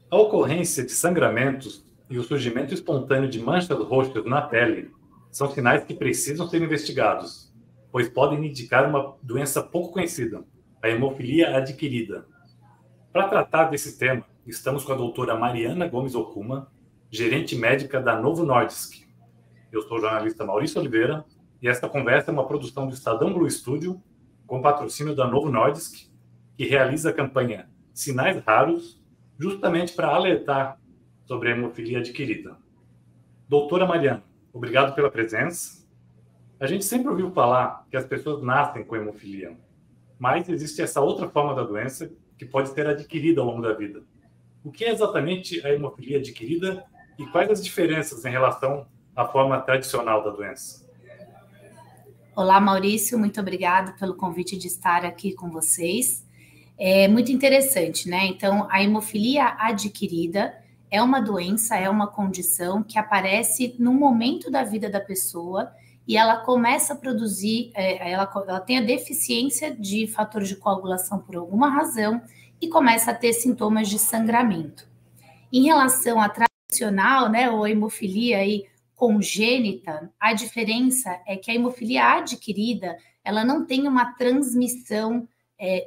A ocorrência de sangramentos e o surgimento espontâneo de manchas roxas na pele são sinais que precisam ser investigados, pois podem indicar uma doença pouco conhecida, a hemofilia adquirida. Para tratar desse tema, estamos com a doutora Mariana Gomes Okuma, gerente médica da Novo Nordisk. Eu sou o jornalista Maurício Oliveira e esta conversa é uma produção do Estadão Blue Studio, com patrocínio da Novo Nordisk, que realiza a campanha Sinais Raros, justamente para alertar sobre a hemofilia adquirida. Doutora Mariana, obrigado pela presença. A gente sempre ouviu falar que as pessoas nascem com hemofilia, mas existe essa outra forma da doença que pode ser adquirida ao longo da vida. O que é exatamente a hemofilia adquirida e quais as diferenças em relação à forma tradicional da doença? Olá, Maurício, muito obrigado pelo convite de estar aqui com vocês. É muito interessante, né? Então, a hemofilia adquirida é uma doença, é uma condição que aparece no momento da vida da pessoa e ela começa a produzir, ela tem a deficiência de fator de coagulação por alguma razão e começa a ter sintomas de sangramento. Em relação à tradicional, né, ou hemofilia aí congênita, a diferença é que a hemofilia adquirida, ela não tem uma transmissão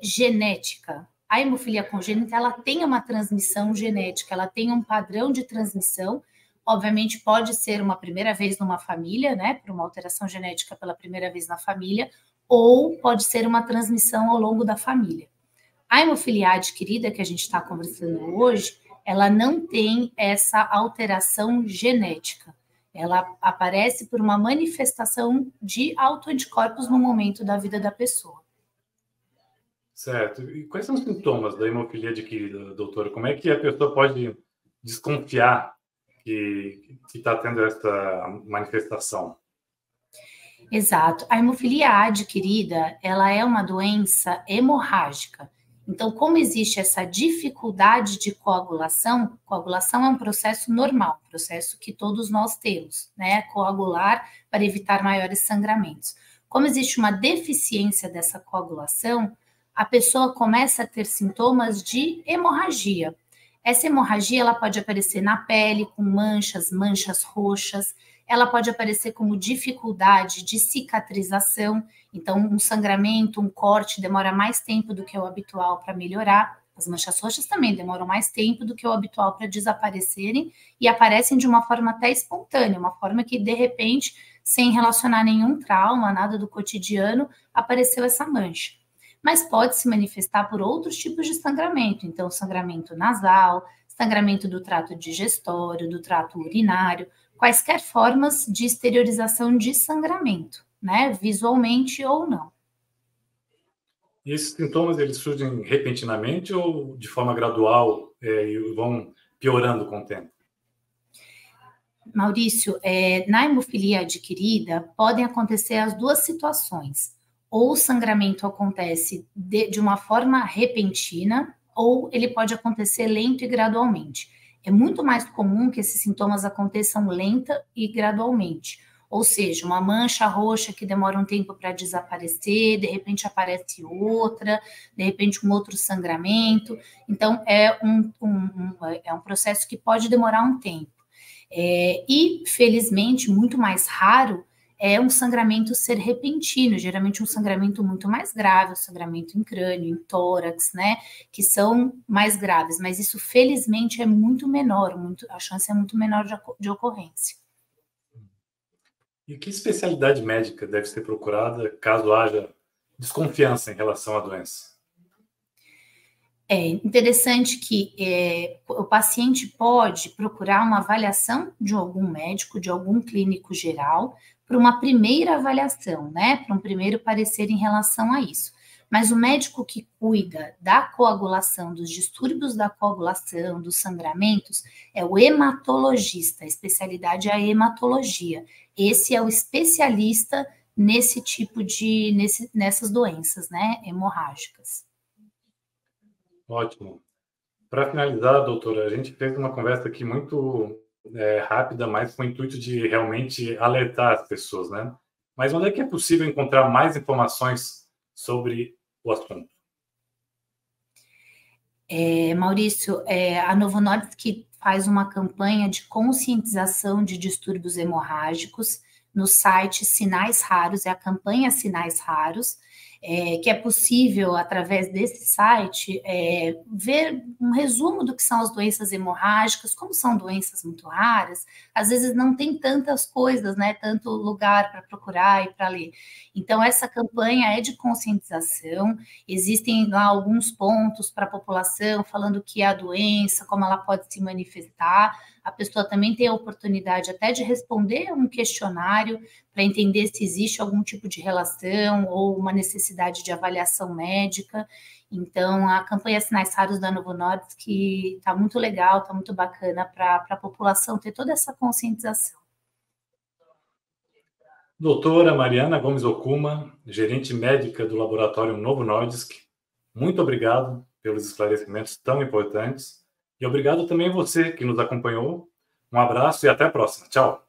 genética. A hemofilia congênita, ela tem uma transmissão genética, ela tem um padrão de transmissão. Obviamente, pode ser uma primeira vez numa família, né, por uma alteração genética pela primeira vez na família, ou pode ser uma transmissão ao longo da família. A hemofilia adquirida, que a gente está conversando hoje, ela não tem essa alteração genética. Ela aparece por uma manifestação de autoanticorpos no momento da vida da pessoa. Certo. E quais são os sintomas da hemofilia adquirida, doutora? Como é que a pessoa pode desconfiar que está tendo essa manifestação? Exato. A hemofilia adquirida, ela é uma doença hemorrágica. Então, como existe essa dificuldade de coagulação, coagulação é um processo normal, processo que todos nós temos, né? Coagular para evitar maiores sangramentos. Como existe uma deficiência dessa coagulação, a pessoa começa a ter sintomas de hemorragia. Essa hemorragia, ela pode aparecer na pele, com manchas roxas, ela pode aparecer como dificuldade de cicatrização, então um sangramento, um corte demora mais tempo do que o habitual para melhorar. As manchas roxas também demoram mais tempo do que o habitual para desaparecerem e aparecem de uma forma até espontânea, uma forma que de repente, sem relacionar nenhum trauma, nada do cotidiano, apareceu essa mancha. Mas pode se manifestar por outros tipos de sangramento, então sangramento nasal, sangramento do trato digestório, do trato urinário, quaisquer formas de exteriorização de sangramento, né, visualmente ou não. E esses sintomas, eles surgem repentinamente ou de forma gradual e vão piorando com o tempo? Maurício, na hemofilia adquirida, podem acontecer as duas situações. Ou o sangramento acontece de uma forma repentina, ou ele pode acontecer lento e gradualmente. É muito mais comum que esses sintomas aconteçam lenta e gradualmente. Ou seja, uma mancha roxa que demora um tempo para desaparecer, de repente aparece outra, de repente um outro sangramento. Então, é um processo que pode demorar um tempo. E, felizmente, muito mais raro é um sangramento ser repentino, geralmente um sangramento muito mais grave, um sangramento em crânio, em tórax, né, que são mais graves, mas isso felizmente é muito menor, a chance é muito menor de ocorrência. E que especialidade médica deve ser procurada caso haja desconfiança em relação à doença? É interessante que o paciente pode procurar uma avaliação de algum médico, de algum clínico geral, para uma primeira avaliação, né? Para um primeiro parecer em relação a isso. Mas o médico que cuida da coagulação, dos distúrbios da coagulação, dos sangramentos, é o hematologista, a especialidade é a hematologia. Esse é o especialista nesse tipo de, nessas doenças, né? Hemorrágicas. Ótimo. Para finalizar, doutora, a gente fez uma conversa aqui muito rápida, mas com o intuito de realmente alertar as pessoas, né? Mas onde é que é possível encontrar mais informações sobre o assunto? Maurício, a Novo Nordisk faz uma campanha de conscientização de distúrbios hemorrágicos no site Sinais Raros, é a campanha Sinais Raros, que é possível, através desse site, ver um resumo do que são as doenças hemorrágicas, como são doenças muito raras, às vezes não tem tantas coisas, né, tanto lugar para procurar e para ler. Então, essa campanha é de conscientização, existem lá alguns pontos para a população, falando que é a doença, como ela pode se manifestar, a pessoa também tem a oportunidade até de responder um questionário para entender se existe algum tipo de relação ou uma necessidade de avaliação médica. Então, a campanha Sinais Raros da Novo Nordisk está muito legal, está muito bacana para a população ter toda essa conscientização. Doutora Mariana Gomes Okuma, gerente médica do Laboratório Novo Nordisk, muito obrigado pelos esclarecimentos tão importantes. E obrigado também a você que nos acompanhou. Um abraço e até a próxima. Tchau.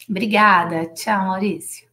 Obrigada. Tchau, Maurício.